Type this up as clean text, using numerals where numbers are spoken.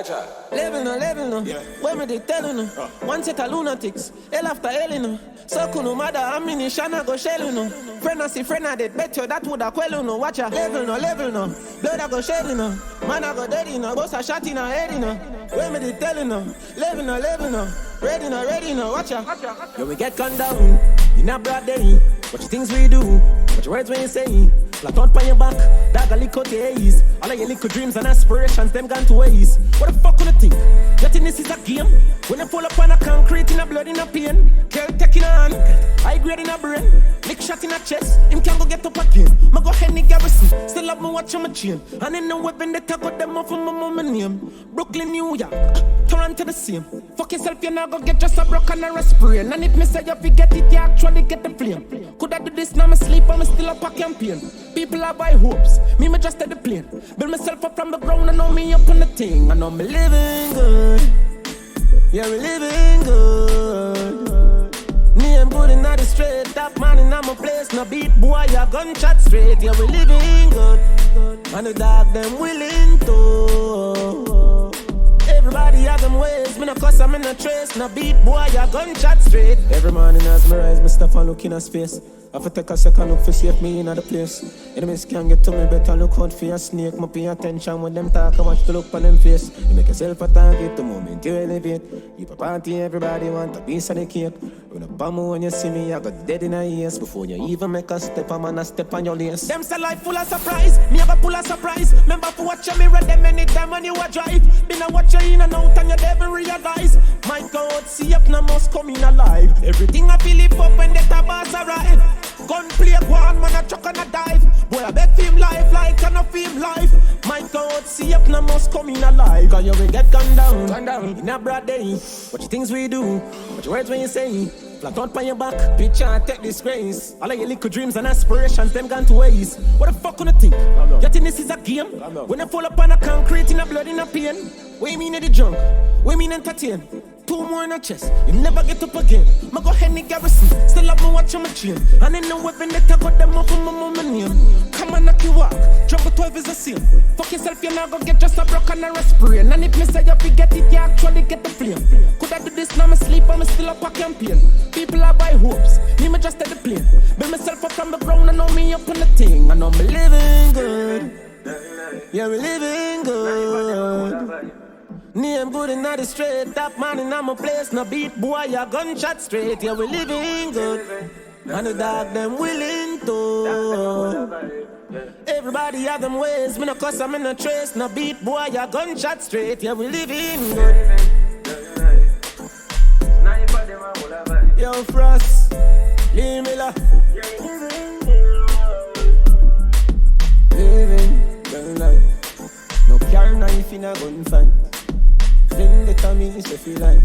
watch out. Level no. Yeah. When me they telling no. One set of lunatics, hell after hell no. So no matter how many shana go shell no. Friend I see friend I did bet you that would have quell no. Watch out. Level no. Blood I go shed no. Man I go dead no. Boss a shot in a head no. When me they telling no. Level no. Ready no. Watch out. When we get gunned down, in a broad day. Watch the things we do. Watch your words when you say. Flat out on your back, that a little days. All of your little dreams and aspirations, them gone to waste. What the fuck you think? You think this is a game? When you pull up on a concrete in a blood in a pain. Girl taking a hand, high grade in a brain. Lick shot in a chest, him can go get up again. Ma go Henny Garrison, still have me watch on my chain. And in the weapon that I got them off of my mama name. Brooklyn, New York, Toronto the same. Fuck yourself, you now go get just a broken or a sprain. And if me say you forget it, you actually get the flame. Could I do this now, me sleep, I'm still up a campaign. People have high hopes, me just at the plane. Build myself up from the ground, I know me up on the thing. I know me living good, yeah, we living good. Me and good in the straight, top man in my place. No beat boy, ya gunshot straight, yeah, we living good. And the dog them willing to. Everybody have them ways, me no cuss, I'm in a trace. No beat boy, ya gunshot straight. Every morning as me rise, me stop and look in a space. I have to take a second look for save me in the place. Enemies can't get to me, better look out for your snake. Me pay attention when them talk, I watch to look on them face. You make yourself a target the moment you elevate. You a party, everybody want a piece of the cake. Run up on me when you see me, I got dead in a ears. Before you even make a step, I'm gonna step on your lace. Them say life full of surprise, me have a pull of surprise. Remember to watch your mirror them anytime when you a drive. Been a watch you in and out and you never realize. My God, see up now must come in alive. Everything I feel it up when the tabas arrive. Gunplay one man a chuck and a dive. Boy I bet him life like and a film life. My God, see up now must come in alive. Cause you will get gunned down in a broad day. Watch the things we do, watch your words when you say. Flat out on your back, picture and take disgrace. All of your little dreams and aspirations, them gone to waste. What the fuck you think? You think this is a game? When you fall up on a concrete in a blood in a pain. What you mean in the junk? What you mean entertain? 2 more in a chest, you never get up again. Ma go Henny Garrison, still have me watch on my chain. And in the weapon that I got them off of my mama name. Come on, knock you walk, Jungle 12 is the same. Fuck yourself, you now go get just a broken or a sprain. And if me say you forget it, you actually get the flame. Could I do this now, me sleep, I'm still up a campaign. People have high hopes, me just at the plane. Build myself up from the ground, I know me up on the thing. I know me living good, yeah, we living good. Name good in the straight, top man in my place. No beat boy, ya gunshot straight. Yeah, we living good, and the dog them willing to. Everybody have them ways, me no cuss, I'm in a trace. No beat boy, ya gunshot straight. Yeah, we living good. Yo, Frost, Lee Miller. Living good life. No car, knife in a gunfight. Fling the tummy, it's a feel like